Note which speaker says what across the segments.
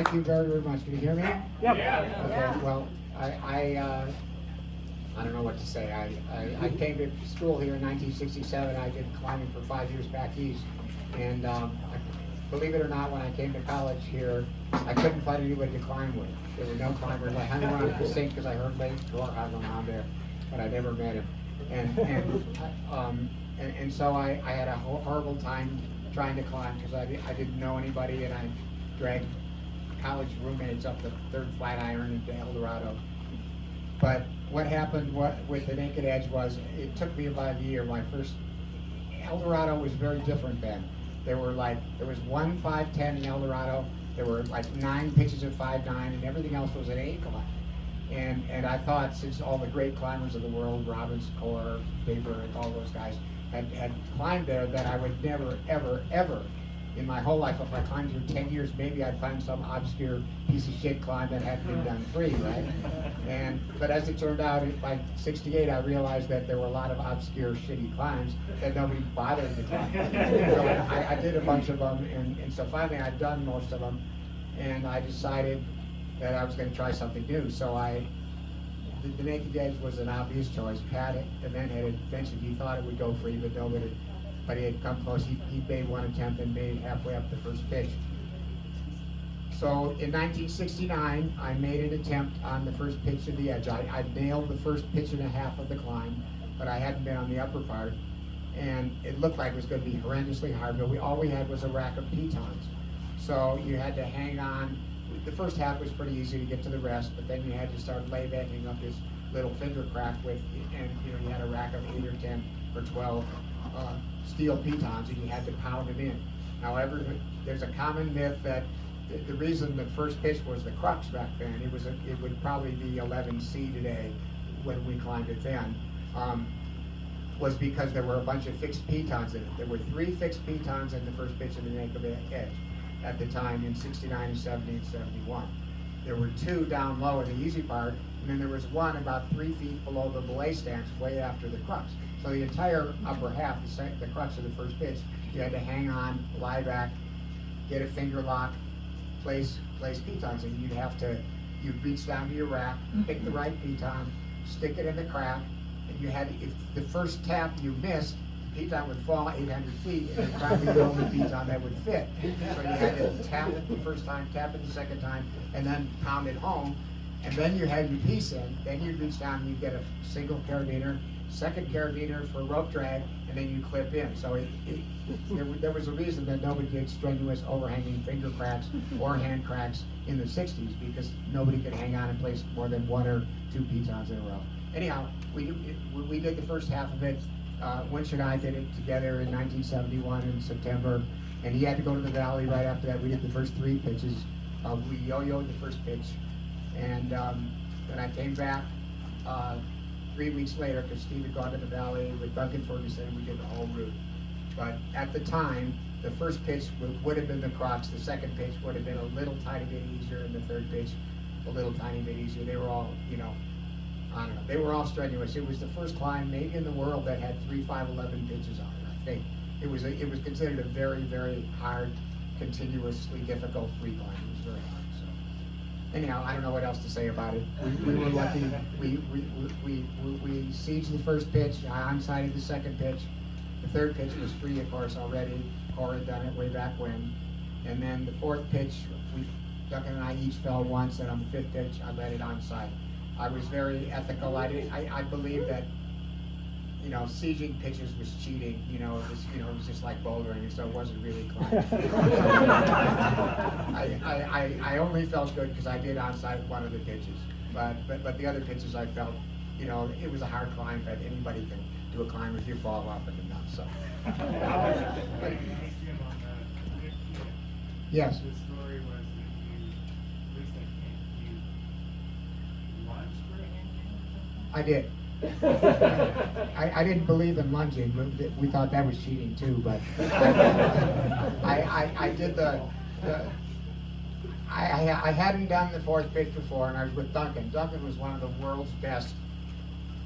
Speaker 1: Thank you very, very much. Can you hear me?
Speaker 2: Yep.
Speaker 3: Yeah.
Speaker 1: Okay, well, I don't know what to say. I came to school here in 1967. I did climbing for 5 years back east. And believe it or not, when I came to college here, I couldn't find anybody to climb with. There were no climbers. I hung around the sink because I heard Lake Dorhausen around there, but I never met him. And so I had a horrible time trying to climb because I didn't know anybody, and I dragged college roommates up the third Flatiron into El Dorado. But what happened with the Naked Edge was it took me about a year. My first El Dorado was very different then. There was one 5'10" in El Dorado. There were like 9 pitches of 5'9", and everything else was an 8 climb. And I thought, since all the great climbers of the world, Robbins, Core, Faber, and all those guys had climbed there, that I would never, ever, ever in my whole life, if I climbed here 10 years, maybe I'd find some obscure piece of shit climb that hadn't been done free, right? But as it turned out, by 68, I realized that there were a lot of obscure, shitty climbs that nobody bothered to climb. So I did a bunch of them, and so finally I'd done most of them, and I decided that I was going to try something new. So the Naked Edge was an obvious choice. Pat had mentioned he thought it would go free, but he had come close. He made one attempt and made it halfway up the first pitch. So in 1969, I made an attempt on the first pitch of the edge. I nailed the first pitch and a half of the climb, but I hadn't been on the upper part. And it looked like it was going to be horrendously hard, but all we had was a rack of pitons. So you had to hang on. The first half was pretty easy to get to the rest, but then you had to start laybacking up this little finger crack and you had a rack of 8 or 10 or 12 steel pitons, and you had to pound them in. However, there's a common myth that the reason the first pitch was the crux back then, it would probably be 11C today when we climbed it then, was because there were a bunch of fixed pitons in it. There were 3 fixed pitons in the first pitch of the Naked Edge at the time in 69, 70, and 71. There were 2 down low in the easy part, and then there was 1 about 3 feet below the belay stance, way after the crux. So the entire upper half, the crux of the first pitch, you had to hang on, lie back, get a finger lock, place pitons, and you'd reach down to your rack, pick the right piton, stick it in the crack, and if the first tap you missed, the piton would fall 800 feet, and it'd probably be the only piton that would fit. So you had to tap it the first time, tap it the second time, and then pound it home, and then you had your piece in. Then you'd reach down and you'd get a single carabiner, second carabiner for rope drag, and then you clip in. So there was a reason that nobody did strenuous overhanging finger cracks or hand cracks in the 60s, because nobody could hang on and place more than 1 or 2 pitons in a row. Anyhow, we did the first half of it. Winch and I did it together in 1971 in September, and he had to go to the valley right after that. We did the first 3 pitches. We yo-yoed the first pitch, and then I came back 3 weeks later because Steve had gone to the valley with Duncan Ferguson, and we did the whole route. But at the time, the first pitch would have been the crux, the second pitch would have been a little tiny bit easier, and the third pitch a little tiny bit easier. They were all, I don't know, they were all strenuous. It was the first climb maybe in the world that had 3 5-11 pitches on it, I think. It was considered a very, very hard, continuously difficult free climb. It was very hard. So anyhow, I don't know what else to say about it. We were lucky. We sieged the first pitch. I onside the second pitch. The third pitch was free, of course, already. Cora had done it way back when. And then the fourth pitch, Duncan and I each fell once, and on the fifth pitch, I let it onside. I was very ethical. I believe that, sieging pitches was cheating. It was just like bouldering, and so it wasn't really climbing. I only felt good because I did onside one of the pitches, but the other pitches I felt, it was a hard climb, but anybody can do a climb if you fall off it enough. So. Yes.
Speaker 3: The story was that at least you launched for it?
Speaker 1: I did. I didn't believe in lunging. We thought that was cheating too, but I did I hadn't done the fourth pitch before, and I was with Duncan. Duncan was one of the world's best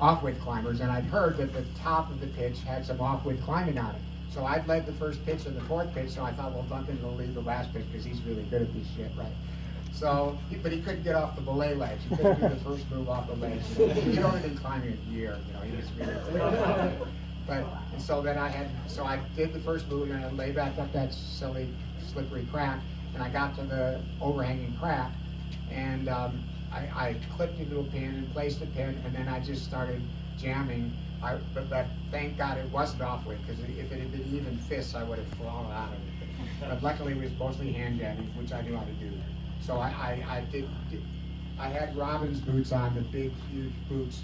Speaker 1: off-width climbers, and I'd heard that the top of the pitch had some off-width climbing on it. So I'd led the first pitch and the fourth pitch, so I thought, well, Duncan will lead the last pitch because he's really good at this shit, right? So, but he couldn't get off the belay ledge. He couldn't do the first move off the ledge. He'd only been climbing a year, you know, he was really. But, and so then so I did the first move, and I lay back up that silly, slippery crack, and I got to the overhanging crack, and I clipped into a pin and placed a pin, and then I just started jamming. But thank God it wasn't off weight, because if it had been even fists, I would have fallen out of it. But luckily it was mostly hand jamming, which I knew how to do. So I had Robin's boots on, the big, huge boots.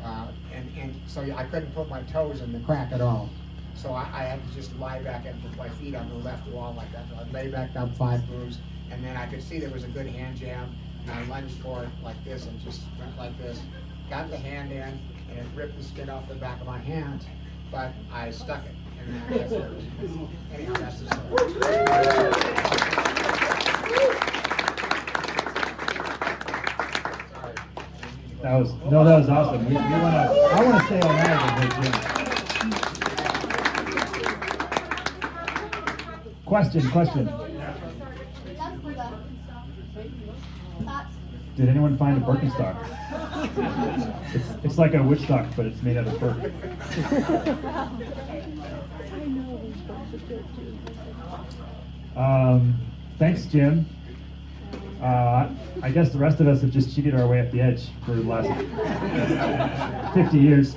Speaker 1: And so I couldn't put my toes in the crack at all. So I had to just lie back and put my feet on the left wall like that. So I'd lay back down 5 moves, and then I could see there was a good hand jam, and I lunged for it like this and just went like this. Got the hand in, and it ripped the skin off the back of my hand, but I stuck it. And that's it. Anyhow, that's the story.
Speaker 2: That was awesome. I want to stay all night with Jim. Question. Did anyone find a Birkenstock? It's like a Woodstock, but it's made out of fur. Thanks, Jim. I guess the rest of us have just cheated our way up the edge for the last 50 years.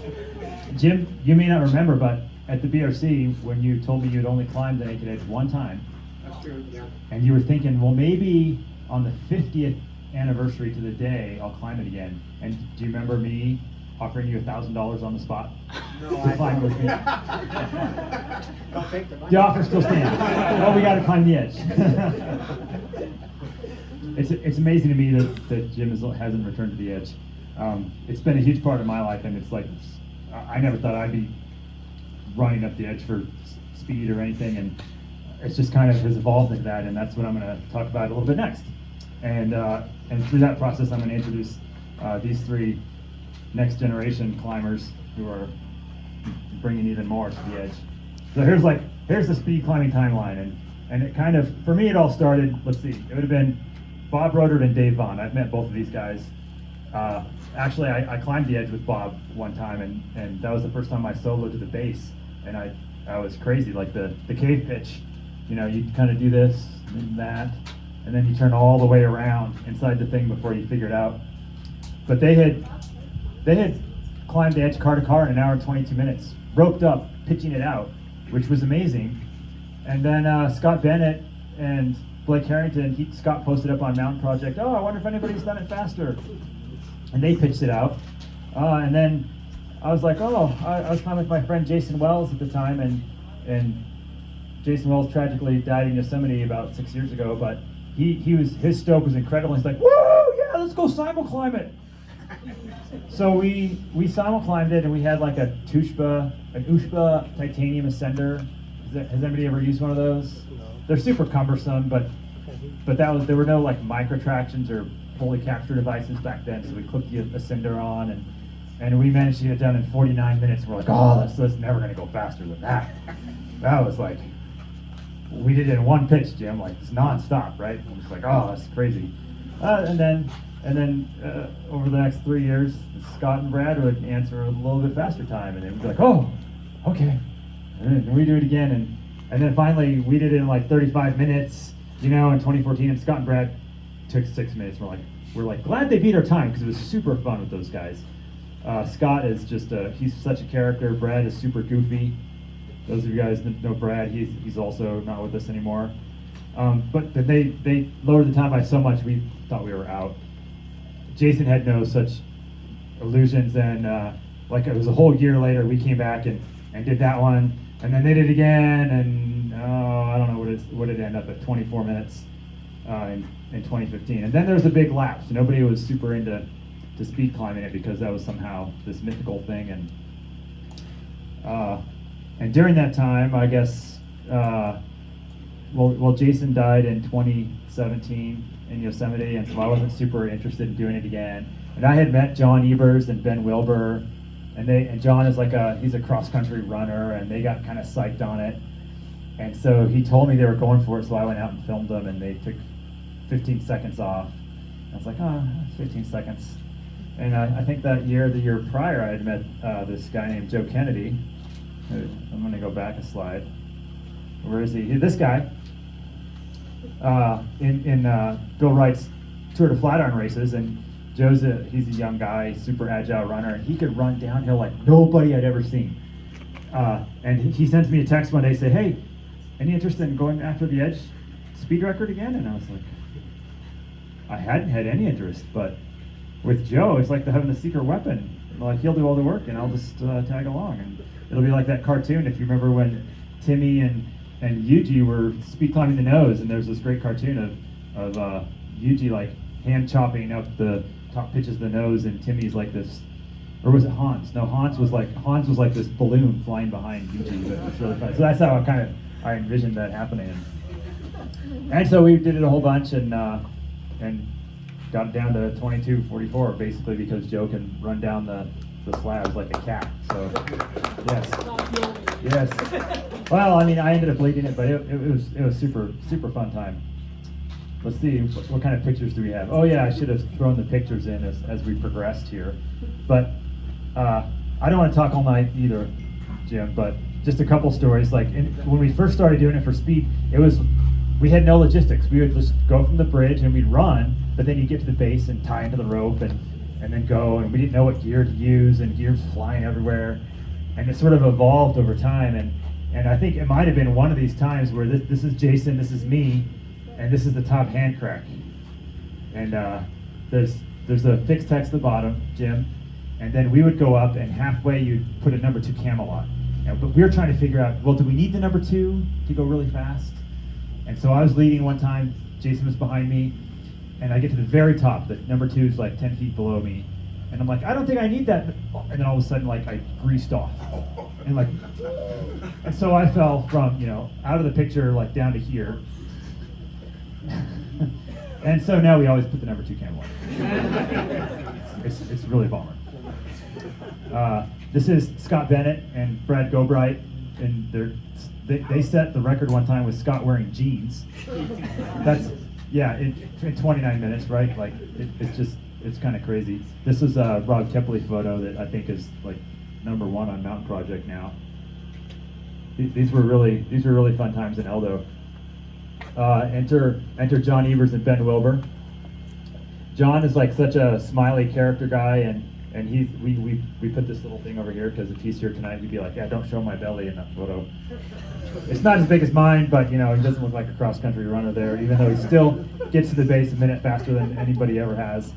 Speaker 2: Jim, you may not remember, but at the BRC, when you told me you'd only climbed the naked edge one time,
Speaker 1: That's true, yeah.
Speaker 2: and you were thinking, well, maybe on the 50th anniversary to the day, I'll climb it again. And do you remember me offering you $1,000 on the spot
Speaker 1: No,
Speaker 2: to climb with me?
Speaker 1: Don't take the money.
Speaker 2: The offer still stands. Oh, we got to climb the edge. It's amazing to me that Jim hasn't returned to the edge. It's been a huge part of my life, and it's like I never thought I'd be running up the edge for speed or anything, and it's just kind of has evolved into that, and that's what I'm going to talk about a little bit next. And through that process, I'm going to introduce these 3 next generation climbers who are bringing even more to the edge. So here's the speed climbing timeline, and it kind of, for me, it all started. Let's see, it would have been Bob Rodert and Dave Vaughn. I've met both of these guys. Actually, I climbed the edge with Bob one time, and that was the first time I soloed to the base, and I was crazy. Like the cave pitch, you know, you kind of do this and that, and then you turn all the way around inside the thing before you figure it out. But they had climbed the edge car to car in 1 hour and 22 minutes, roped up, pitching it out, which was amazing. And then Scott Bennett and Blake Harrington, Scott posted up on Mountain Project, oh, I wonder if anybody's done it faster. And they pitched it out. And then I was like, oh, I was climbing with my friend Jason Wells at the time, and Jason Wells tragically died in Yosemite about 6 years ago, but his stoke was incredible. He's like, woo, yeah, let's go simul climb it. So we simul climbed it, and we had like an Ushba titanium ascender. Has anybody ever used one of those? No. They're super cumbersome, but there were no like micro tractions or fully capture devices back then. So we clipped the ascender on, and we managed to get it done in 49 minutes. We're like, oh, that's never going to go faster than that. That was like, we did it in one pitch, Jim, like it's nonstop, right? I'm just like, oh, that's crazy. And then over the next 3 years, Scott and Brad would answer a little bit faster time, and then we'd be like, oh, okay. And then we do it again, and then finally we did it in like 35 minutes, you know, in 2014. And Scott and Brad took 6 minutes. We're like glad they beat our time because it was super fun with those guys. Scott is just he's such a character. Brad is super goofy. Those of you guys that know Brad, he's also not with us anymore. But they lowered the time by so much we thought we were out. Jason had no such illusions, and like it was a whole year later we came back and did that one, and then they did it again, and I don't know what it ended up at 24 minutes in 2015. And then there was a big lapse. Nobody was super into speed climbing it because that was somehow this mythical thing, and during that time, I guess, well, Jason died in 2017 in Yosemite, and so I wasn't super interested in doing it again. And I had met John Ebers and Ben Wilbur, and John is he's a cross-country runner, and they got kind of psyched on it. And so he told me they were going for it, so I went out and filmed them, and they took 15 seconds off. I was like, oh, 15 seconds. And I think that year, the year prior, I had met this guy named Joe Kennedy. I'm going to go back a slide. Where is he? This guy in Bill Wright's Tour de Flatiron races, and he's a young guy, super agile runner, and he could run downhill like nobody I'd ever seen. And he sends me a text one day, say, hey, any interest in going after the Edge speed record again? And I was like, I hadn't had any interest, but with Joe, it's like having a secret weapon. Like, he'll do all the work, and I'll just tag along. And it'll be like that cartoon, if you remember when Timmy and Yuji were speed climbing the Neus, and there's this great cartoon of Yuji like hand chopping up the top pitches of the Neus, and Timmy's like this, or was it Hans? No, Hans was like this balloon flying behind Yuji. But it's really fun. So that's how I envisioned that happening. And so we did it a whole bunch, and got it down to 22:44, basically because Joe can run down the slabs like a cat. So yes. Well, I mean, I ended up leading it, but it was super fun time. Let's see, what kind of pictures do we have? Oh yeah, I should have thrown the pictures in as we progressed here. But I don't want to talk all night either, Jim, but just a couple stories. Like when we first started doing it for speed, we had no logistics. We would just go from the bridge and we'd run, but then you get to the base and tie into the rope and then go, and we didn't know what gear to use, and gear's flying everywhere. And it sort of evolved over time, and I think it might have been one of these times where this is Jason, this is me, and this is the top hand crack. And there's a fixed text at the bottom, Jim, and then we would go up, and halfway you'd put a number 2 Camelot. But we were trying to figure out, well, do we need the number 2 to go really fast? And so I was leading one time, Jason was behind me, and I get to the very top, the number 2 is like 10 feet below me, and I'm like, I don't think I need that. And then all of a sudden, like, I greased off, and so I fell from, out of the picture, like, down to here. And so now we always put the number 2 Camelot. It's really a bummer. This is Scott Bennett and Brad Gobright, and they set the record one time with Scott wearing jeans. That's, yeah, in 29 minutes, right? Like, it's kind of crazy. This is a Rob Kepley photo that I think is like #1 on Mountain Project now. These were really fun times in Eldo. Enter John Evers and Ben Wilbur. John is like such a smiley character guy, and we put this little thing over here because if he's here tonight, he'd be like, yeah, don't show my belly in that photo. It's not as big as mine, but he doesn't look like a cross-country runner there, even though he still gets to the base a minute faster than anybody ever has.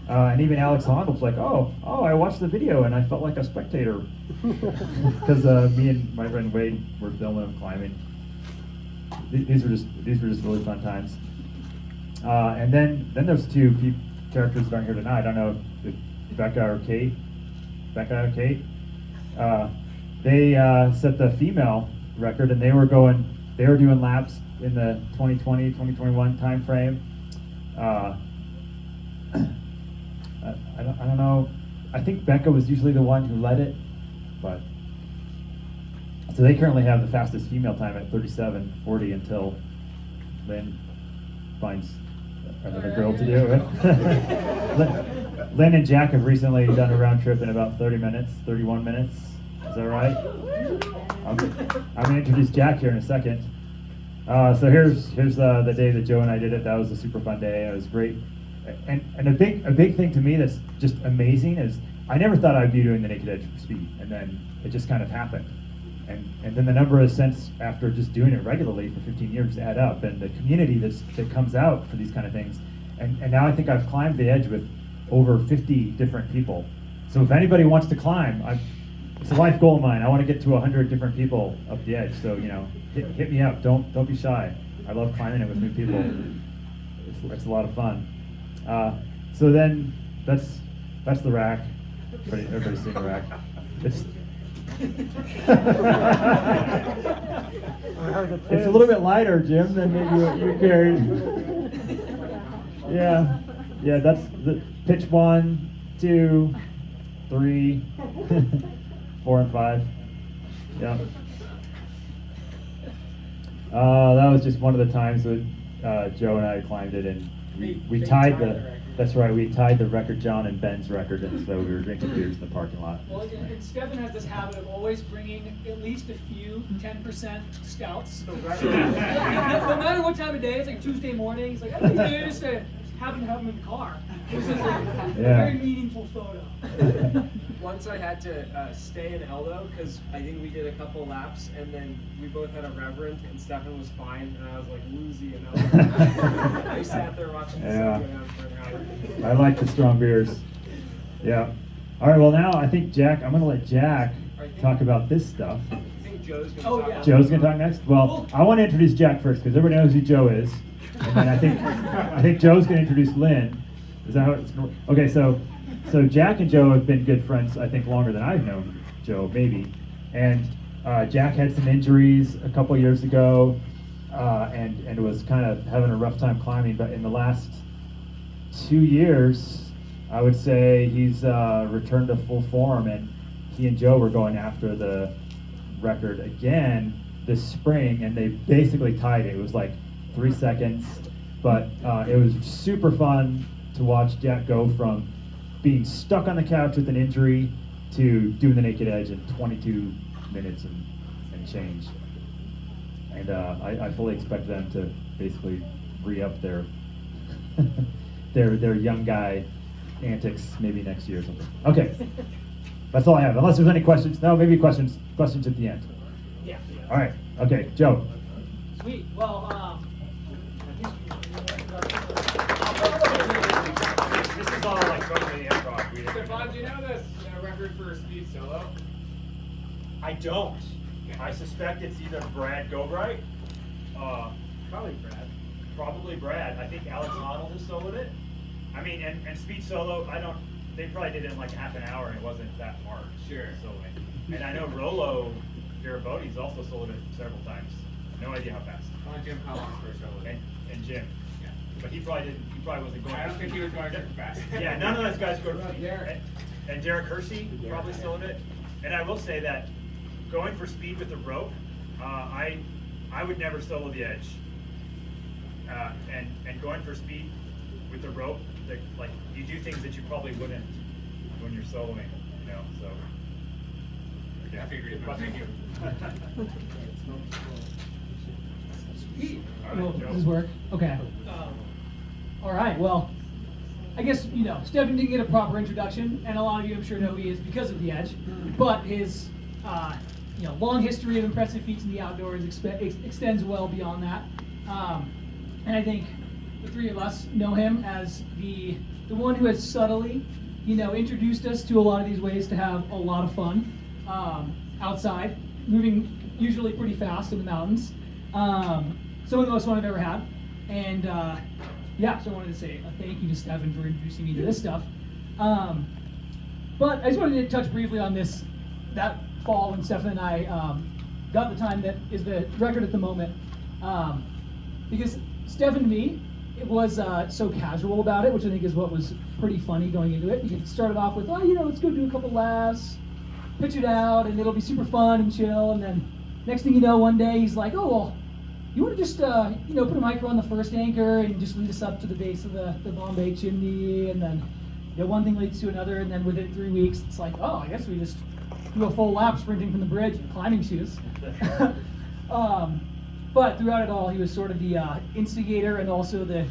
Speaker 2: And even Alex Hahn was like, oh, I watched the video and I felt like a spectator because me and my friend Wade were filming him climbing. These were just really fun times. And then there's 2 characters that aren't here tonight. I don't know if Becca or Kate, they set the female record, and they were doing laps in the 2020, 2021 time frame. I don't know. I think Becca was usually the one who led it, but so they currently have the fastest female time at 37:40 until Lynn finds another girl to do it. Lynn and Jack have recently done a round trip in about 31 minutes. Is that right? I'm going to introduce Jack here in a second. So here's the day that Joe and I did it. That was a super fun day. It was great. And a big thing to me that's just amazing is I never thought I'd be doing the Naked Edge for speed, and then it just kind of happened. And then the number of cents after just doing it regularly for 15 years add up, and the community that comes out for these kind of things. And now I think I've climbed the edge with over 50 different people. So if anybody wants to climb, it's a life goal of mine. I want to get to 100 different people up the edge. So hit me up. Don't be shy. I love climbing it with new people. It's a lot of fun. So then that's the rack. Everybody's seen the rack. It's it's a little bit lighter, Jim, than maybe what you carried. Yeah, that's the pitch 1, 2, 3, 4, and 5. Yeah. That was just one of the times that Joe and I climbed it, and we
Speaker 4: They
Speaker 2: tied
Speaker 4: tied the
Speaker 2: the.
Speaker 4: record.
Speaker 2: That's right, we tied the record, John and Ben's record, and so we were drinking beers in the parking lot.
Speaker 5: Well, and Stefan has this habit of always bringing at least a few 10% stouts. No matter what time of day, it's like Tuesday morning, he's like, I think I just happen to have them in the car. This is like a very meaningful photo.
Speaker 4: Once I had to stay in Eldo because I think we did a couple laps and then we both had a reverend and Stefan was fine and I was like woozy and I sat there watching the sun go down for an hour.
Speaker 2: I like the strong beers. Yeah. All right. Well, now I think I'm going to let Jack talk about this stuff.
Speaker 4: I think Joe's gonna
Speaker 5: Oh,
Speaker 4: talk
Speaker 5: yeah.
Speaker 4: about
Speaker 2: Joe's going to talk next. Well, I want to introduce Jack first because everybody knows who Joe is, and then I think Joe's going to introduce Lynn. Is that how it's going? Okay. So Jack and Joe have been good friends, I think, longer than I've known Joe, maybe. And Jack had some injuries a couple years ago, and was kind of having a rough time climbing. But in the last 2 years, I would say he's returned to full form, and he and Joe were going after the record again this spring, and they basically tied it. It was like 3 seconds, but it was super fun to watch Jack go from being stuck on the couch with an injury to doing the naked edge in 22 minutes and change. And I fully expect them to basically re-up their their young guy antics maybe next year or something. Okay, that's all I have. Unless there's any questions. No, maybe questions at the end.
Speaker 5: Yeah.
Speaker 2: All right. Okay, Joe.
Speaker 5: Sweet. Well,
Speaker 6: This is all like going to the improv.
Speaker 3: Stefan, do you know this record for speed solo?
Speaker 6: I don't. I suspect it's either Brad Gobright,
Speaker 4: Probably Brad.
Speaker 6: probably Brad. I think Alex Honnold has soloed it. I mean, and speed solo, they probably did it in like half an hour and it wasn't that hard.
Speaker 3: Sure.
Speaker 6: Soloing. And I know Rolo Garibaldi's also soloed it several times. No idea how fast.
Speaker 3: Jim, how long for a solo?
Speaker 6: And Jim.
Speaker 3: Yeah.
Speaker 6: But he probably wasn't going.
Speaker 3: I don't think he was going super fast.
Speaker 6: Yeah, none of those guys go
Speaker 4: What about Derek?
Speaker 6: And Derek Hersey probably soloed it. And I will say that going for speed with the rope, I would never solo the edge. And going for speed with the rope, like you do things that you probably wouldn't when you're soloing, you know. So yeah,
Speaker 3: I figured it. Thank you.
Speaker 6: All right,
Speaker 5: well,
Speaker 6: Joe.
Speaker 5: does this work? Okay. All right. Well, I guess Stefan didn't get a proper introduction, and a lot of you, I'm sure, know who he is because of the Edge. But his long history of impressive feats in the outdoors extends well beyond that. And I think the three of us know him as the one who has subtly, introduced us to a lot of these ways to have a lot of fun outside, moving usually pretty fast in the mountains. Some of the most fun I've ever had. And so I wanted to say a thank you to Stefan for introducing me to this stuff. But I just wanted to touch briefly on that fall when Stefan and I got the time that is the record at the moment. Because Stefan, to me, it was so casual about it, which I think is what was pretty funny going into it. He started off with, let's go do a couple laps, pitch it out, and it'll be super fun and chill. And then next thing you know, one day he's like, oh, well, you want to just, put a micro on the first anchor and just lead us up to the base of the Bombay chimney. And then one thing leads to another. And then within 3 weeks, it's like, oh, I guess we just do a full lap sprinting from the bridge in climbing shoes. But throughout it all, he was sort of the instigator and also the,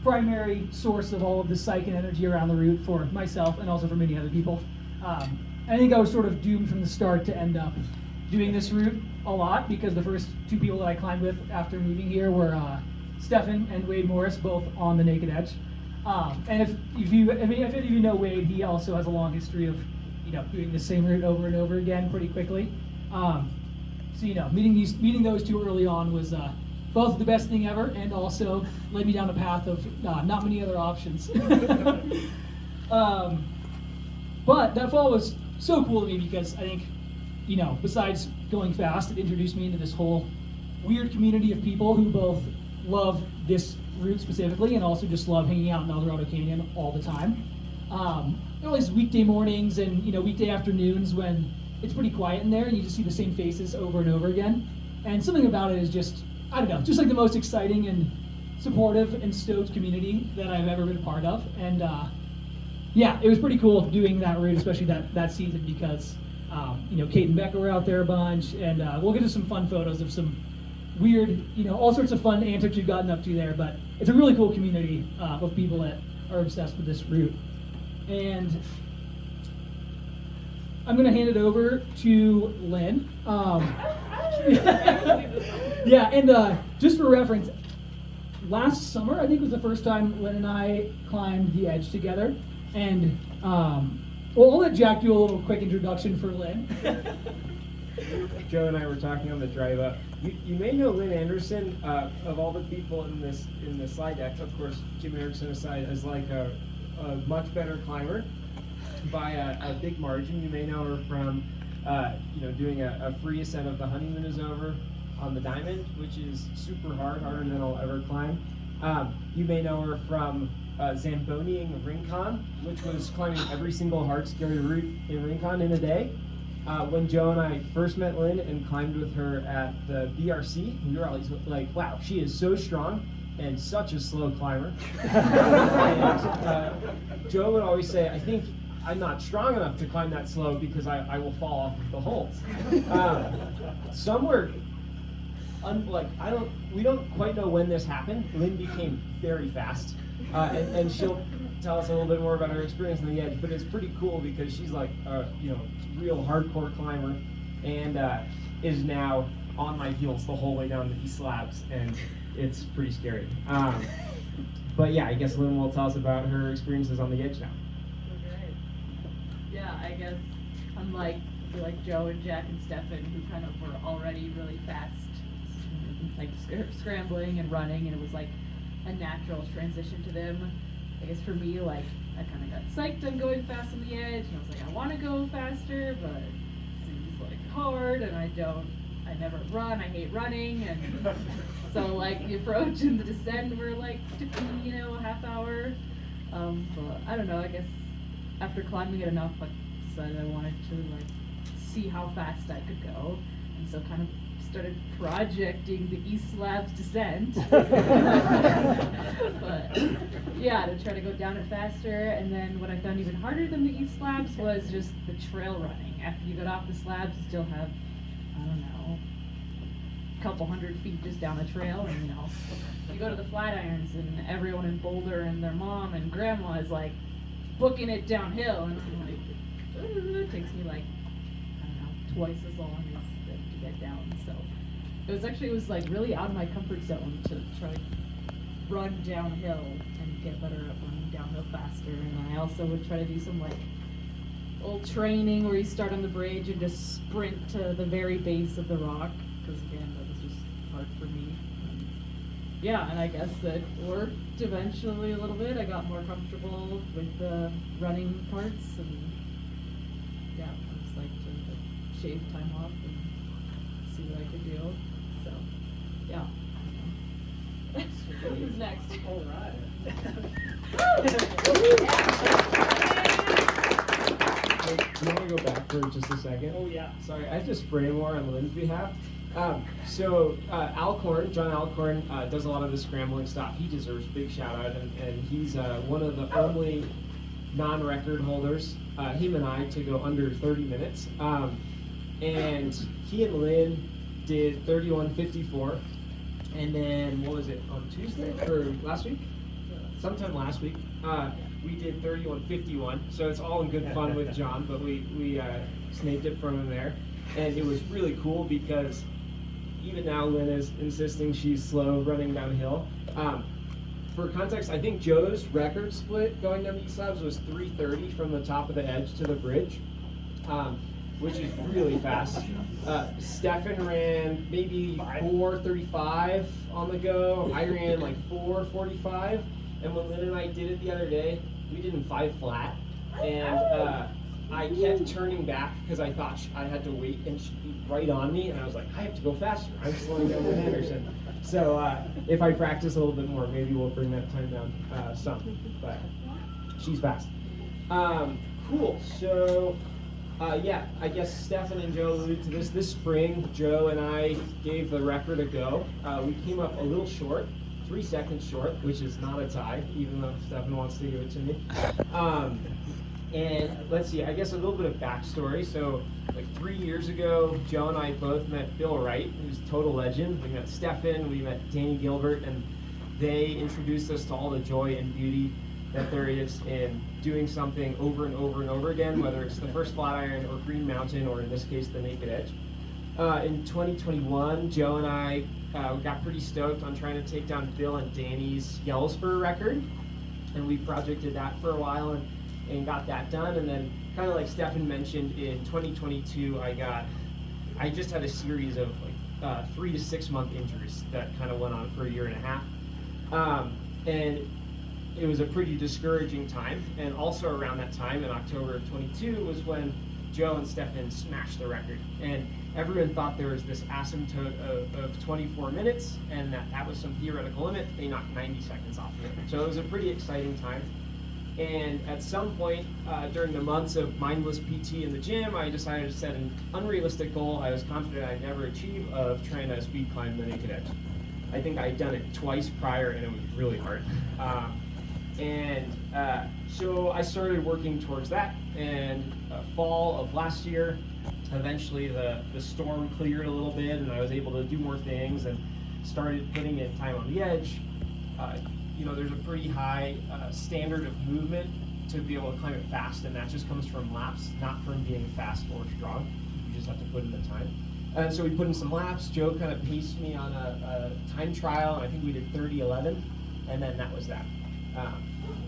Speaker 5: primary source of all of the psych and energy around the route for myself and also for many other people. I think I was sort of doomed from the start to end up doing this route a lot because the first two people that I climbed with after moving here were Stefan and Wade Morris, both on the Naked Edge. And if any of you know Wade, he also has a long history of, doing the same route over and over again pretty quickly. So meeting those two early on was both the best thing ever, and also led me down a path of not many other options. But that fall was so cool to me because I think, besides going fast, it introduced me into this whole weird community of people who both love this route specifically and also just love hanging out in El Dorado Canyon all the time. There are always weekday mornings and weekday afternoons when it's pretty quiet in there and you just see the same faces over and over again. And something about it is just, I don't know, just like the most exciting and supportive and stoked community that I've ever been a part of. And yeah, it was pretty cool doing that route, especially that season, because Kate and Becca were out there a bunch, and we'll get to some fun photos of some weird, all sorts of fun antics we've gotten up to there. But it's a really cool community of people that are obsessed with this route. And I'm going to hand it over to Lynn. Yeah, and just for reference, last summer, I think, was the first time Lynn and I climbed the edge together. And well, I'll let Jack do a little quick introduction for Lynn.
Speaker 4: Joe and I were talking on the drive up. You may know Lynn Anderson, of all the people in the slide deck. Of course, Jim Erickson aside, as like a much better climber by a big margin. You may know her from doing a free ascent of the Honeymoon is Over on the Diamond, which is super hard, harder than I'll ever climb. You may know her from Zamboniing Rincon, which was climbing every single hard, scary route in Rincon in a day. When Joe and I first met Lynn and climbed with her at the BRC, we were always like, wow, she is so strong and such a slow climber. And Joe would always say, I think I'm not strong enough to climb that slow because I will fall off of the holds. Somewhere, we don't quite know when this happened. Lynn became very fast, and she'll tell us a little bit more about her experience on the edge. But it's pretty cool because she's like a real hardcore climber, and is now on my heels the whole way down the East Slabs, and it's pretty scary. But yeah, I guess Lynn will tell us about her experiences on the edge now.
Speaker 7: Great. Yeah, I guess unlike Joe and Jack and Stefan, who kind of were already really fast, like scrambling and running, and it was like a natural transition to them. I guess for me, like, I kind of got psyched on going fast on the edge, and I was like, I want to go faster, but it seems like hard, and I never run, I hate running, and so like the approach and the descent were like, took me, a half hour, but I don't know, I guess after climbing it enough, I decided I wanted to like see how fast I could go, and so kind of started projecting the East Slabs descent. But yeah, to try to go down it faster. And then what I found even harder than the East Slabs was just the trail running. After you got off the slabs, you still have, I don't know, a couple hundred feet just down the trail. And you go to the Flatirons, and everyone in Boulder and their mom and grandma is like booking it downhill. And I'm like, it takes me like, I don't know, twice as long as to get down. So it was like really out of my comfort zone to try to run downhill and get better at running downhill faster. And I also would try to do some like old training where you start on the bridge and just sprint to the very base of the rock, because again, that was just hard for me. Yeah, and I guess that worked eventually a little bit. I got more comfortable with the running parts, and yeah, I was like to shave time off and see what I could do. So, yeah. Who's next?
Speaker 4: All right. Do you want to go back for just a second?
Speaker 5: Oh yeah.
Speaker 4: Sorry, I have to spray more on Lynn's behalf. Alcorn, John Alcorn, does a lot of the scrambling stuff. He deserves a big shout out, and he's one of the only non-record holders, him and I, to go under 30 minutes. And he and Lynn did 31:54, and then what was it, on Tuesday or last week? Sometime last week, we did 31:51. So it's all in good fun with John, but we snaked it from him there, and it was really cool because even now Lynn is insisting she's slow running downhill. For context, I think Joe's record split going down the East Slabs was 3:30 from the top of the edge to the bridge, which is really fast. Stefan ran maybe 4:35 on the go. I ran like 4:45. And when Lynn and I did it the other day, we did in 5 flat. And I kept turning back because I thought I had to wait, and she'd be right on me. And I was like, I have to go faster. I'm slowing down Lynn Anderson. So if I practice a little bit more, maybe we'll bring that time down some. But she's fast. Cool. So yeah, I guess Stefan and Joe alluded to this. This spring, Joe and I gave the record a go. We came up a little short. 3 seconds short, which is not a tie, even though Stefan wants to give it to me. And let's see, I guess a little bit of backstory. So, like 3 years ago, Joe and I both met Bill Wright, who's a total legend. We met Stefan, we met Danny Gilbert, and they introduced us to all the joy and beauty that there is in doing something over and over and over again, whether it's the first Flatiron or Green Mountain, or in this case, the Naked Edge. In 2021, Joe and I got pretty stoked on trying to take down Bill and Danny's Yellow Spur record, and we projected that for a while and got that done. And then, kind of like Stefan mentioned, in 2022, I just had a series of like 3 to 6 month injuries that kind of went on for a year and a half, and it was a pretty discouraging time. And also around that time, in October of 22, was when Joe and Stefan smashed the record, and everyone thought there was this asymptote of 24 minutes, and that was some theoretical limit. They knocked 90 seconds off of it. So it was a pretty exciting time. And at some point during the months of mindless PT in the gym, I decided to set an unrealistic goal I was confident I'd never achieve, of trying to speed climb the Naked Edge. I think I'd done it twice prior, and it was really hard. So I started working towards that, and fall of last year, eventually the storm cleared a little bit, and I was able to do more things and started putting in time on the edge. There's a pretty high standard of movement to be able to climb it fast, and that just comes from laps, not from being fast or strong. You just have to put in the time. And so we put in some laps. Joe kind of paced me on a time trial, and I think we did 30:11, and then that was that.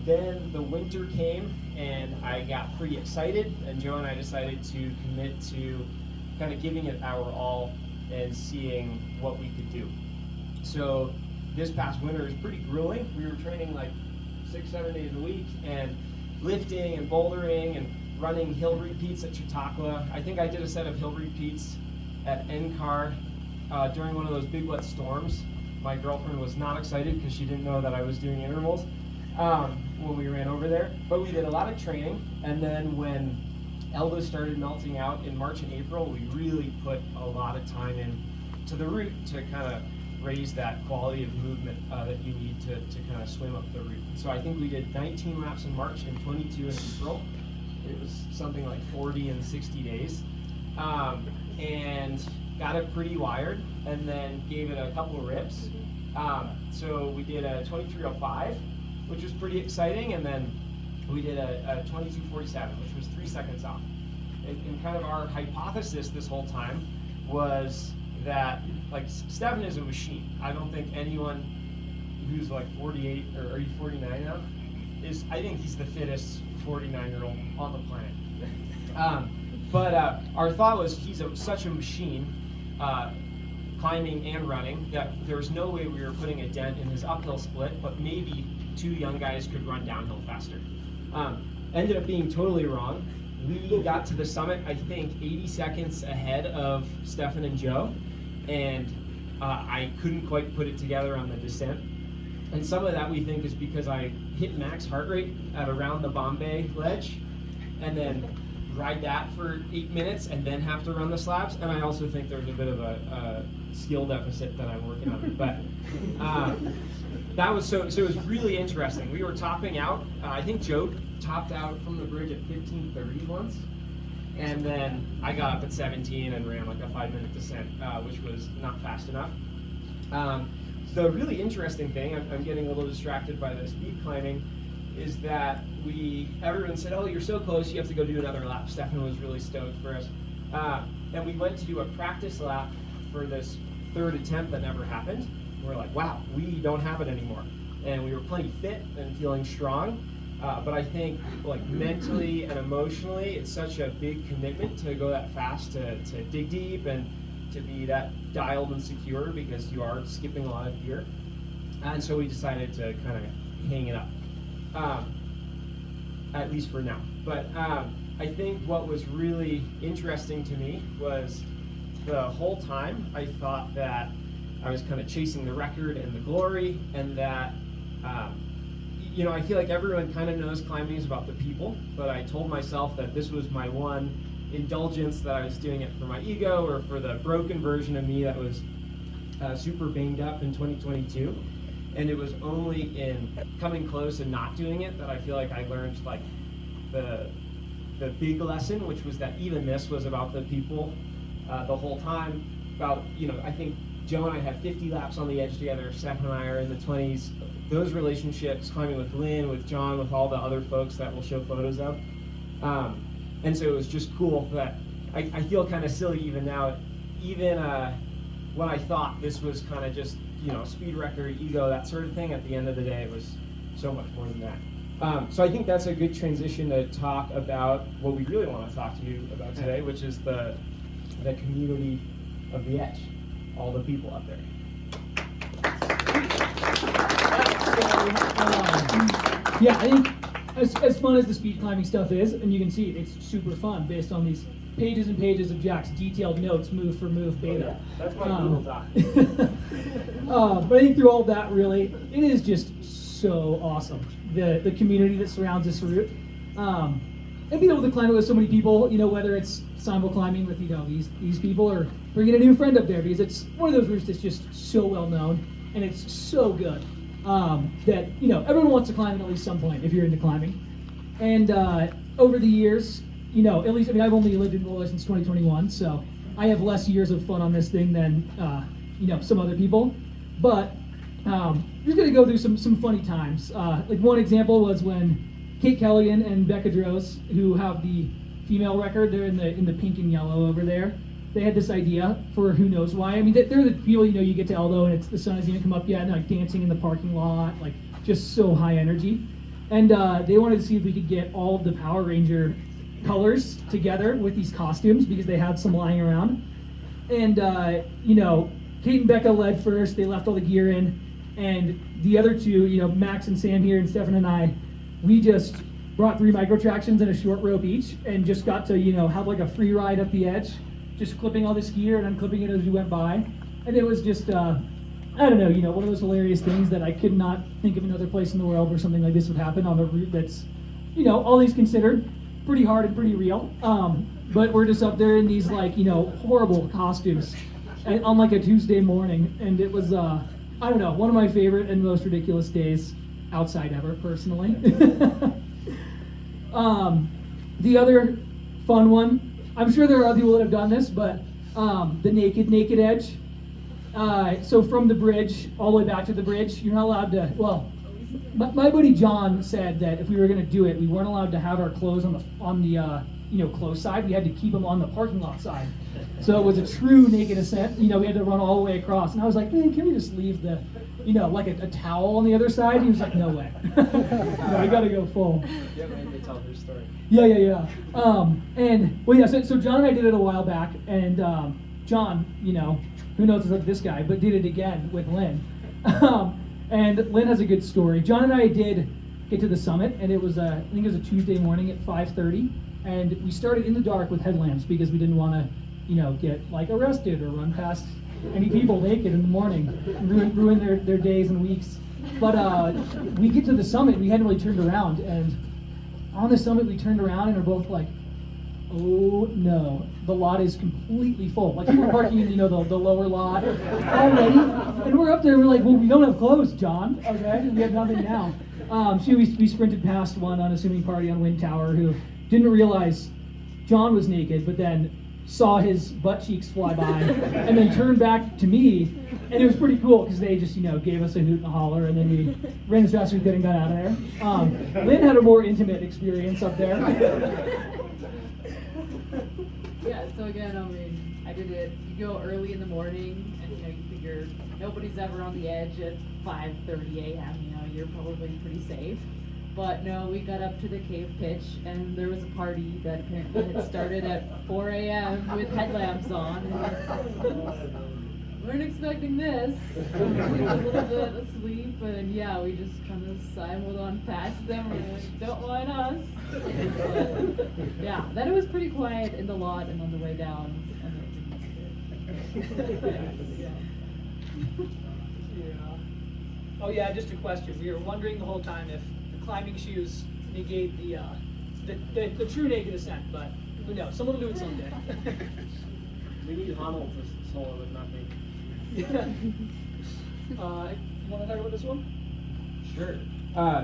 Speaker 4: Then the winter came, and I got pretty excited, and Joe and I decided to commit to kind of giving it our all and seeing what we could do. So this past winter was pretty grueling. We were training like 6-7 days a week, and lifting and bouldering and running hill repeats at Chautauqua. I think I did a set of hill repeats at NCAR during one of those big wet storms. My girlfriend was not excited because she didn't know that I was doing intervals when we ran over there. But we did a lot of training, and then when Elbows started melting out in March and April, we really put a lot of time in to the route to kind of raise that quality of movement that you need to kind of swim up the route. So I think we did 19 laps in March and 22 in April. It was something like 40 in 60 days. And got it pretty wired, and then gave it a couple of rips. So we did a 23:05, which was pretty exciting, and then we did a 22:47, which was 3 seconds off. And kind of our hypothesis this whole time was that, like, Stefan is a machine. I don't think anyone who's like 48, or are you 49 now? I think he's the fittest 49-year-old on the planet. But our thought was he's such a machine, climbing and running, that there was no way we were putting a dent in his uphill split, but maybe 2 young guys could run downhill faster. Ended up being totally wrong. We got to the summit, I think, 80 seconds ahead of Stefan and Joe, and I couldn't quite put it together on the descent. And some of that we think is because I hit max heart rate at around the Bombay ledge, and then ride that for 8 minutes and then have to run the slabs. And I also think there's a bit of a skill deficit that I'm working on. But that was so it was really interesting. We were topping out. I think Joe topped out from the bridge at 15:30 once, and then I got up at 17 and ran like a 5-minute descent, which was not fast enough. The really interesting thing, I'm getting a little distracted by the speed climbing, is that everyone said, "Oh, you're so close, you have to go do another lap." Stefan was really stoked for us. And we went to do a practice lap for this 3rd attempt that never happened. We're like, wow, we don't have it anymore. And we were plenty fit and feeling strong. But I think, like, mentally and emotionally, it's such a big commitment to go that fast, to dig deep, and to be that dialed and secure, because you are skipping a lot of gear. And so we decided to kind of hang it up. At least for now. But I think what was really interesting to me was the whole time I thought that I was kind of chasing the record and the glory, and that, I feel like everyone kind of knows climbing is about the people, but I told myself that this was my one indulgence, that I was doing it for my ego, or for the broken version of me that was super banged up in 2022. And it was only in coming close and not doing it that I feel like I learned like the big lesson, which was that even this was about the people the whole time. About, you know, I think Joe and I have 50 laps on the edge together. Stefan and I are in the 20s. Those relationships, climbing with Lynn, with John, with all the other folks that we'll show photos of. And so it was just cool that I feel kind of silly even now, even when I thought this was kind of just, you know, speed record, ego, that sort of thing. At the end of the day, it was so much more than that. So I think that's a good transition to talk about what we really want to talk to you about today, which is the community of the Edge, all the people out there.
Speaker 5: Yeah, I think as fun as the speed climbing stuff is, and you can see it's super fun based on these pages and pages of Jack's detailed notes, move for move beta.
Speaker 4: That's my Google Doc.
Speaker 5: But I think through all of that, really, it is just so awesome. The community that surrounds this route. And being able to climb it with so many people, you know, whether it's simul climbing with, you know, these people, or bringing a new friend up there, because it's one of those routes that's just so well known and it's so good that, you know, everyone wants to climb it at least some point if you're into climbing. And over the years, you know, at least, I mean, I've only lived in Roller since 2021, so I have less years of fun on this thing than, you know, some other people. But I'm just gonna go through some funny times. Like one example was when Kate Kellyan and Becca Droz, who have the female record, they're in the pink and yellow over there. They had this idea for who knows why. I mean, they're the people, you know, you get to Eldo and the sun hasn't even come up yet, and like dancing in the parking lot, like just so high energy. And they wanted to see if we could get all of the Power Ranger colors together with these costumes because they had some lying around. And you know, Kate and Becca led first. They left all the gear in, and the other two, you know, Max and Sam here and Stefan and I, we just brought 3 micro tractions and a short rope each, and just got to, you know, have like a free ride up the edge, just clipping all this gear and unclipping it as we went by. And it was just, I don't know, you know, one of those hilarious things that I could not think of another place in the world where something like this would happen on a route that's, you know, all these considered, pretty hard and pretty real. But we're just up there in these, like, you know, horrible costumes and on like a Tuesday morning, and it was, I don't know, one of my favorite and most ridiculous days outside ever, personally. The other fun one, I'm sure there are other people that have done this, but the naked edge. So from the bridge all the way back to the bridge, you're not allowed to, well, my buddy John said that if we were going to do it, we weren't allowed to have our clothes on the you know, close side. We had to keep them on the parking lot side. So it was a true naked ascent. You know, we had to run all the way across. And I was like, man, can we just leave the, you know, like a towel on the other side? He was like, no way. No, I got to go full.
Speaker 4: Yeah, man, they tell their story.
Speaker 5: Yeah. And, well, yeah, so John and I did it a while back. And John, you know, who knows this guy, but did it again with Lynn. And Lynn has a good story. John and I did get to the summit, and it was I think it was a Tuesday morning at 5:30, and we started in the dark with headlamps because we didn't want to, you know, get like arrested or run past any people naked in the morning, and ruin their days and weeks. But we get to the summit, we hadn't really turned around, and on the summit we turned around and are both like, oh no, the lot is completely full. Like people are parking in, you know, the lower lot already, and we're up there. And we're like, well, we don't have clothes, John. Okay, we have nothing now. We sprinted past one unassuming party on Wind Tower who didn't realize John was naked, but then saw his butt cheeks fly by, and then turned back to me, and it was pretty cool because they just, you know, gave us a hoot and a holler, and then we ran as fast as we could and got out of there. Lynn had a more intimate experience up there.
Speaker 7: Yeah, so again, I mean, I did it, you go early in the morning, and you know, you figure nobody's ever on the edge at 5:30 a.m., you know, you're probably pretty safe. But no, we got up to the cave pitch, and there was a party that apparently had started at 4 a.m. with headlamps on. And weren't expecting this. We were a little bit asleep, and yeah, we just kind of simuled on past them. We're like, don't mind us. But, yeah, then it was pretty quiet in the lot and on the way down.
Speaker 5: Oh yeah, just a question. We were wondering the whole time if the climbing shoes negate the true naked ascent, but who knows? Someone will do it someday.
Speaker 4: We need Honnold for solo, but not me.
Speaker 5: want to talk about this one?
Speaker 4: Sure.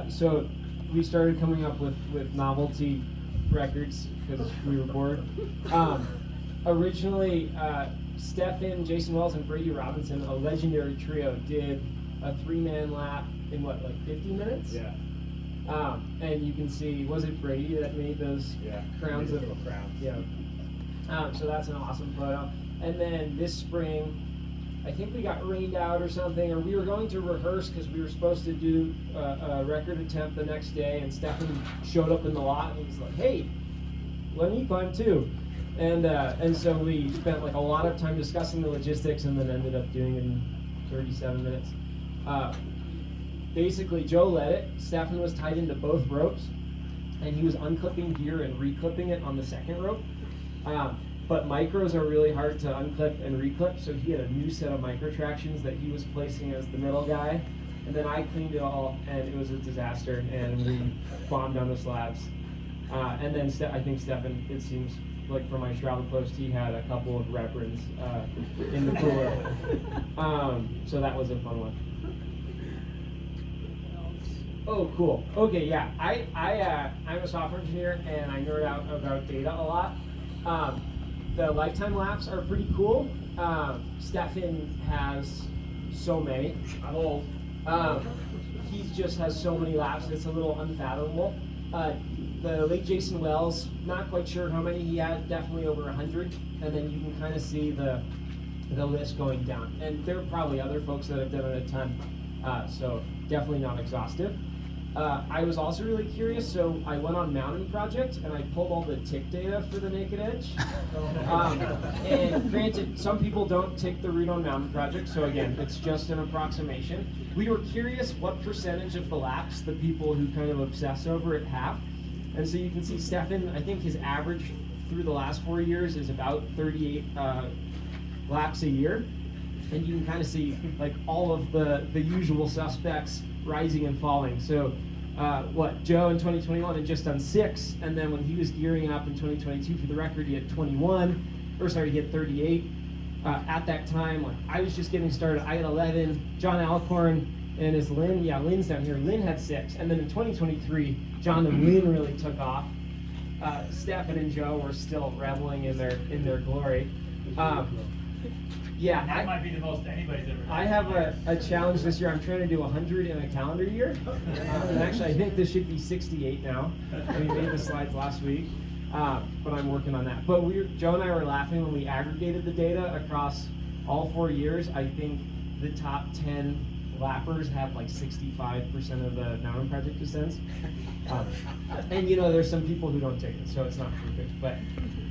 Speaker 4: So we started coming up with novelty records because we were bored. Originally, Stefan, Jason Wells, and Brady Robinson, a legendary trio, did a 3-man lap in what, like 50 minutes?
Speaker 6: Yeah.
Speaker 4: And you can see, was it Brady that made those crowns of
Speaker 6: little crowns.
Speaker 4: Yeah. So that's an awesome photo. And then this spring, I think we got rained out or something, or we were going to rehearse because we were supposed to do a record attempt the next day, and Stefan showed up in the lot and he was like, "Hey, let me climb too." And so we spent like a lot of time discussing the logistics and then ended up doing it in 37 minutes. Basically, Joe led it. Stefan was tied into both ropes, and he was unclipping gear and reclipping it on the second rope. But micros are really hard to unclip and reclip, so he had a new set of micro tractions that he was placing as the middle guy. And then I cleaned it all, and it was a disaster, and we bombed on the slabs. And then I think Stefan, it seems like from my Strava post, he had a couple of reverends in the cooler. So that was a fun one. Oh, cool. Okay, yeah. I'm a software engineer, and I nerd out about data a lot. The lifetime laps are pretty cool. Stefan has so many. I'm old. He just has so many laps, it's a little unfathomable. The late Jason Wells, not quite sure how many he had, definitely over 100. And then you can kind of see the list going down. And there are probably other folks that have done it a ton, so definitely not exhaustive. I was also really curious, so I went on Mountain Project and I pulled all the tick data for the Naked Edge. And granted, some people don't take the route on Mountain Project, so again, it's just an approximation. We were curious what percentage of the laps the people who kind of obsess over it have. And so you can see Stefan, I think his average through the last 4 years is about 38 laps a year. And you can kind of see like all of the usual suspects rising and falling. So Joe in 2021 had just done 6, and then when he was gearing up in 2022 for the record, he had 38. At that time, like I was just getting started, I had 11. John Alcorn and his Lynn, Lynn's down here. Lynn had 6, and then in 2023, John and Lynn really took off. Stefan and Joe were still reveling in their glory.
Speaker 6: That might be the most anybody's ever done.
Speaker 4: I have a challenge this year. I'm trying to do 100 in a calendar year. And actually, I think this should be 68 now. We made the slides last week, but I'm working on that. But Joe and I were laughing when we aggregated the data across all 4 years. I think the top 10 lappers have like 65% of the Mountain Project descents. And there's some people who don't take it, so it's not perfect, but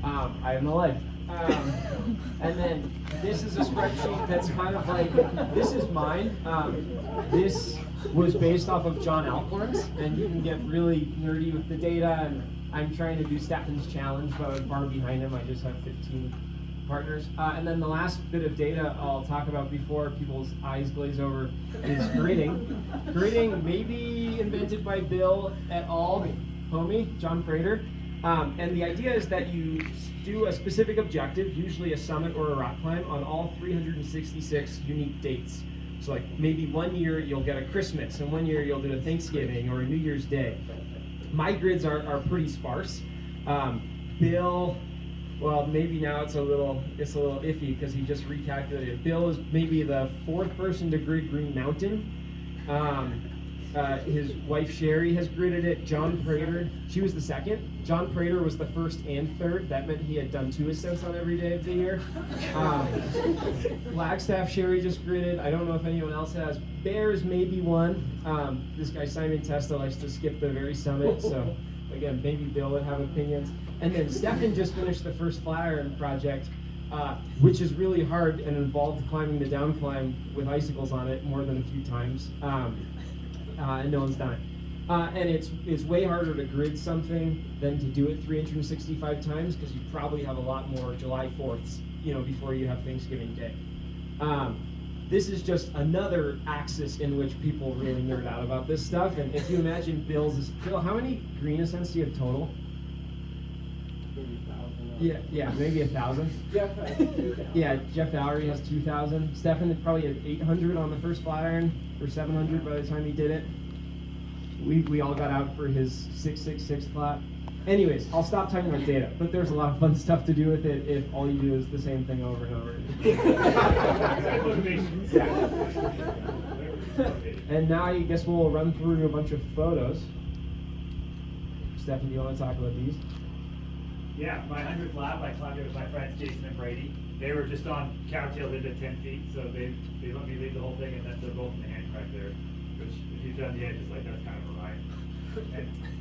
Speaker 4: I have no life. And then this is a spreadsheet that's kind of like, this is mine. This was based off of John Alcorn's, and you can get really nerdy with the data, and I'm trying to do Stefan's challenge, but I'm far behind him. I just have 15 partners. And then the last bit of data I'll talk about before people's eyes glaze over is grading. Grading may be invented by Bill et al., homie, John Prater. And the idea is that you do a specific objective, usually a summit or a rock climb, on all 366 unique dates. So like maybe 1 year you'll get a Christmas, and 1 year you'll do a Thanksgiving or a New Year's Day. My grids are pretty sparse. Bill, well, maybe now it's a little iffy because he just recalculated. Bill is maybe the 4th person to grid Green Mountain. His wife Sherry has gridded it. John Prater, she was the 2nd. John Prater was the 1st and 3rd. That meant he had done 2 ascents on every day of the year. Flagstaff Sherry just gridded. I don't know if anyone else has. Bears maybe one. This guy Simon Testa likes to skip the very summit, so again, maybe Bill would have opinions. And then Stefan just finished the first Flatiron project, which is really hard and involved climbing the down climb with icicles on it more than a few times. And no one's done it. And it's way harder to grid something than to do it 365 times because you probably have a lot more July 4ths, before you have Thanksgiving Day. This is just another axis in which people really nerd out about this stuff. And if you imagine Bill, how many green ascents do you have total? Yeah, maybe 1,000. Yeah, Jeff Valerie has 2,000. Stefan probably had 800 on the first Flatiron, or 700 by the time he did it. We all got out for his 666 clap. Anyways, I'll stop talking about data, but there's a lot of fun stuff to do with it if all you do is the same thing over and over. And now I guess we'll run through a bunch of photos. Stefan, do you want to talk about these?
Speaker 6: Yeah, my 100th lap, I climbed it with my friends Jason and Brady. They were just on cowtails into 10 feet, so they let me lead the whole thing, and then they're both in the hand crack there, which if you've done the edge, it's like, that's kind of a ride.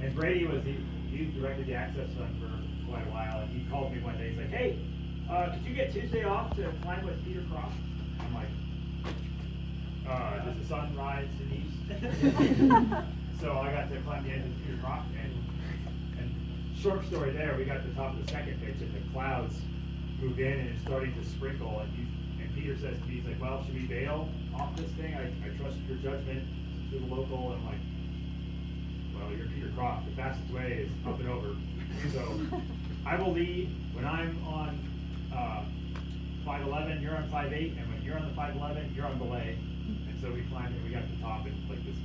Speaker 6: And Brady he directed the access run for quite a while, and he called me one day, he's like, hey, could you get Tuesday off to climb with Peter Cross? I'm like, does the sun rise in the east? So I got to climb the edge of Peter Cross, and short story there, we got to the top of the second pitch, and the clouds moved in, and it's starting to sprinkle, and Peter says to me, he's like, well, should we bail off this thing? I trust your judgment to the local, and I'm like, well, you're Peter Croft. The fastest way is up and over. So I will lead when I'm on 511, you're on 5.8, and when you're on the 511, you're on belay. And so we climbed and we got to the top in like this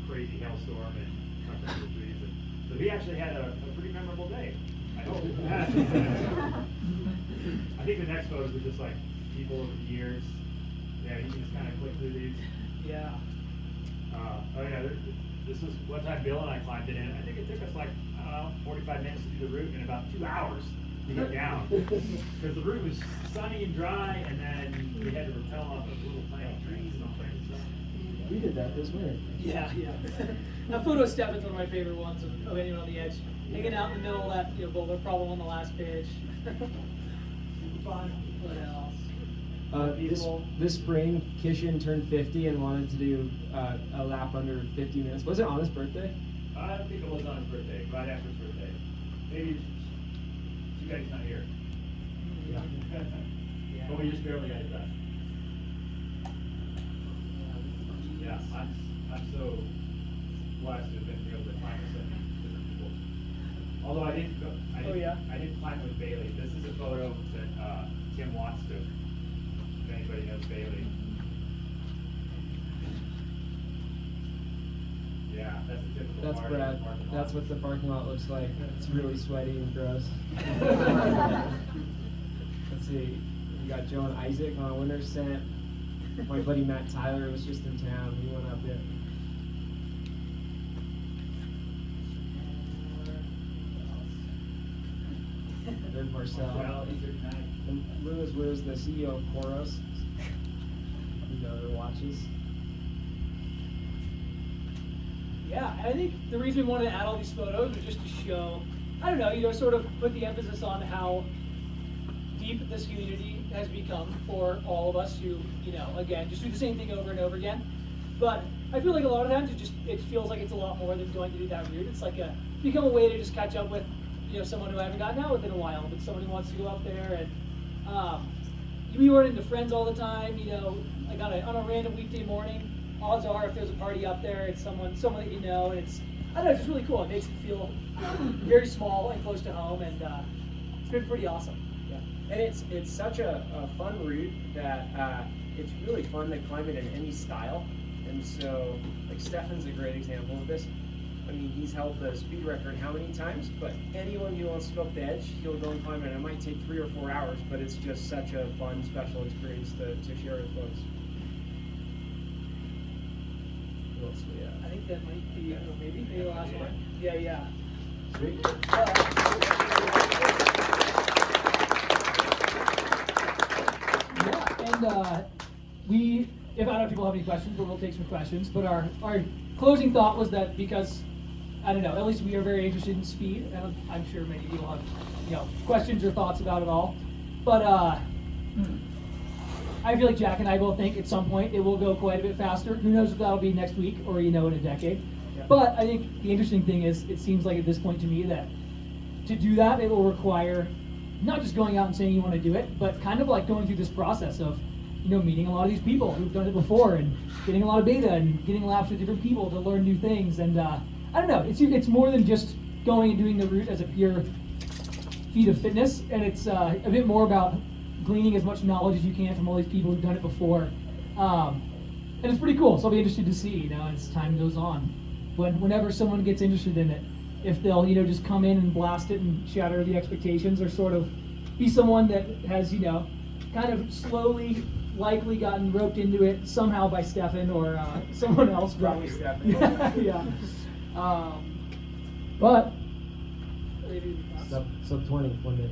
Speaker 6: crazy hailstorm and cut down the trees. And so he actually had a pretty memorable day. I hope. I think the next photos are just like people over the years. Yeah, you can just kind of click through these.
Speaker 5: Yeah.
Speaker 6: Oh yeah, this was one time Bill and I climbed it in. I think it took us like, I don't know, 45 minutes to do the route and about 2 hours to get down. Because the route was sunny and dry, and then we had to rappel off of little tiny trees and all kinds of stuff.
Speaker 4: We did that this winter.
Speaker 5: Yeah. That photo of Stefan's one of my favorite ones of anyone on the edge. Hanging out in the middle of that boulder problem on the last pitch. Fun. What else?
Speaker 4: This spring, Kishin turned 50 and wanted to do a lap under 50 minutes. Was it on his birthday?
Speaker 6: I think it was on his birthday, right after his birthday. Maybe you guys not here.
Speaker 4: Yeah.
Speaker 6: But we just barely got it done. Yeah, I'm so blessed to have been able to climb with so many different people. Although I didn't climb with Bailey. This is a photo that Tim Watts took. If anybody knows Bailey. Yeah, that's a typical
Speaker 4: That's
Speaker 6: party
Speaker 4: Brad.
Speaker 6: parking lot.
Speaker 4: That's what the parking lot looks like. It's really sweaty and gross. Let's see. We got Joe and Isaac on a winter's scent. My buddy Matt Tyler was just in town. He went up it. There's Marcel.
Speaker 6: Well, these are nice.
Speaker 4: And Lewis was the CEO of Koros. You know, the watches.
Speaker 5: Yeah, and I think the reason we wanted to add all these photos was just to show, I don't know, sort of put the emphasis on how deep this community has become for all of us who, again, just do the same thing over and over again. But I feel like a lot of times it feels like it's a lot more than going to do that route. It's like become a way to just catch up with, someone who I haven't gotten out with in a while, but someone who wants to go up there and we run into friends all the time, like on a random weekday morning. Odds are, if there's a party up there, it's someone that you know, and it's just really cool. It makes it feel very small and close to home, and it's been pretty awesome.
Speaker 4: Yeah, and it's such a fun route that it's really fun to climb it in any style. And so, like Stefan's a great example of this. I mean, he's held the speed record how many times? But anyone who wants to go up the edge, he'll go and climb it. It might take 3 or 4 hours, but it's just such a fun, special experience to share with folks. What else we have?
Speaker 5: I think that might be, maybe the last one. Yeah.
Speaker 4: Sweet.
Speaker 5: And we, if I don't know if people have any questions, but we'll take some questions. But our closing thought was that because, I don't know, at least we are very interested in speed, and I'm sure many people have, questions or thoughts about it all. But I feel like Jack and I both think at some point it will go quite a bit faster. Who knows if that'll be next week or in a decade.
Speaker 4: Yeah.
Speaker 5: But I think the interesting thing is, it seems like at this point to me that to do that, it will require not just going out and saying you want to do it, but kind of like going through this process of, meeting a lot of these people who've done it before and getting a lot of data and getting laps with different people to learn new things. And I don't know, it's more than just going and doing the route as a pure feat of fitness, and it's a bit more about gleaning as much knowledge as you can from all these people who've done it before. And it's pretty cool, so I'll be interested to see, you know, as time goes on. Whenever someone gets interested in it, if they'll, you know, just come in and blast it and shatter the expectations, or sort of be someone that has, you know, kind of slowly, likely gotten roped into it somehow by Stefan or someone else.
Speaker 4: Probably Stefan.
Speaker 5: Yeah. But
Speaker 8: Sub 20 one day.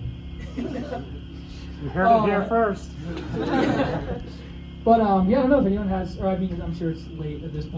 Speaker 4: You heard it here first.
Speaker 5: But yeah, I don't know if anyone has, or I mean, I'm sure it's late at this point.